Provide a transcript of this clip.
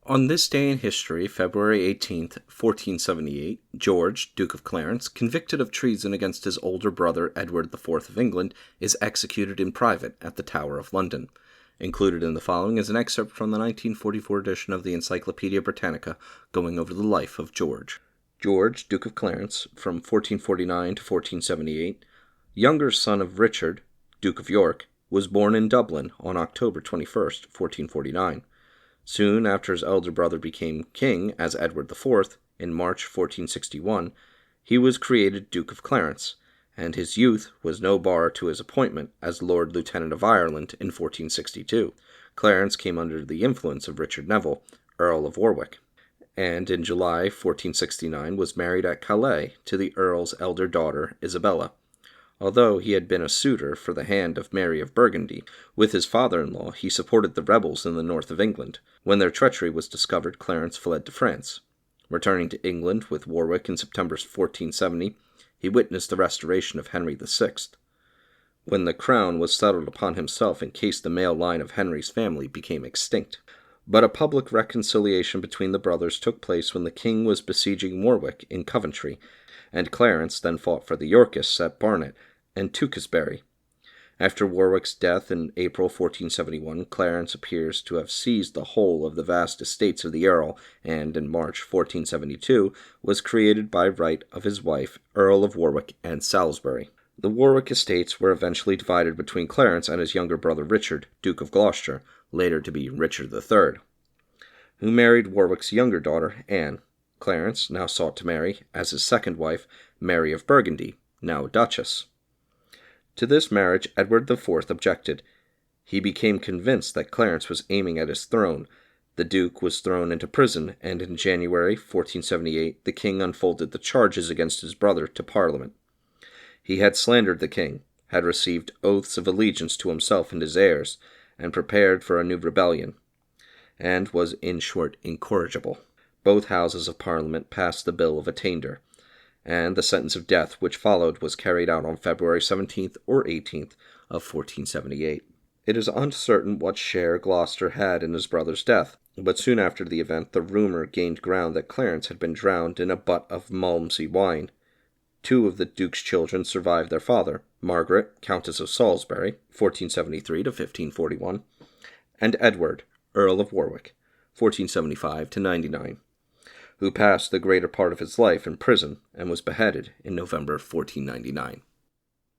On this day in history, February 18th, 1478, George, Duke of Clarence, convicted of treason against his older brother Edward IV of England, is executed in private at the Tower of London. Included in the following is an excerpt from the 1944 edition of the Encyclopedia Britannica going over the life of George. George, Duke of Clarence, from 1449 to 1478, younger son of Richard, Duke of York, was born in Dublin on October 21st, 1449. Soon after his elder brother became king as Edward IV, in March 1461, he was created Duke of Clarence, and his youth was no bar to his appointment as Lord Lieutenant of Ireland in 1462. Clarence came under the influence of Richard Neville, Earl of Warwick, and in July 1469 was married at Calais to the Earl's elder daughter, Isabella. Although he had been a suitor for the hand of Mary of Burgundy, with his father-in-law he supported the rebels in the north of England. When their treachery was discovered, Clarence fled to France. Returning to England with Warwick in September 1470, he witnessed the restoration of Henry VI. When the crown was settled upon himself in case the male line of Henry's family became extinct. But a public reconciliation between the brothers took place when the king was besieging Warwick in Coventry, and Clarence then fought for the Yorkists at Barnet and Tewkesbury. After Warwick's death in April 1471, Clarence appears to have seized the whole of the vast estates of the Earl, and in March 1472 was created by right of his wife, Earl of Warwick and Salisbury. The Warwick estates were eventually divided between Clarence and his younger brother Richard, Duke of Gloucester, later to be Richard III, who married Warwick's younger daughter, Anne. Clarence now sought to marry, as his second wife, Mary of Burgundy, now Duchess. To this marriage Edward IV objected. He became convinced that Clarence was aiming at his throne. The Duke was thrown into prison, and in January 1478 the king unfolded the charges against his brother to Parliament. He had slandered the king, had received oaths of allegiance to himself and his heirs, and prepared for a new rebellion, and was in short incorrigible. Both houses of Parliament passed the Bill of Attainder, and the sentence of death which followed was carried out on February 17th or 18th of 1478. It is uncertain what share Gloucester had in his brother's death, but soon after the event the rumor gained ground that Clarence had been drowned in a butt of Malmsey wine. Two of the Duke's children survived their father, Margaret, Countess of Salisbury, 1473 to 1541, and Edward, Earl of Warwick, 1475 to 99. Who passed the greater part of his life in prison and was beheaded in November 1499.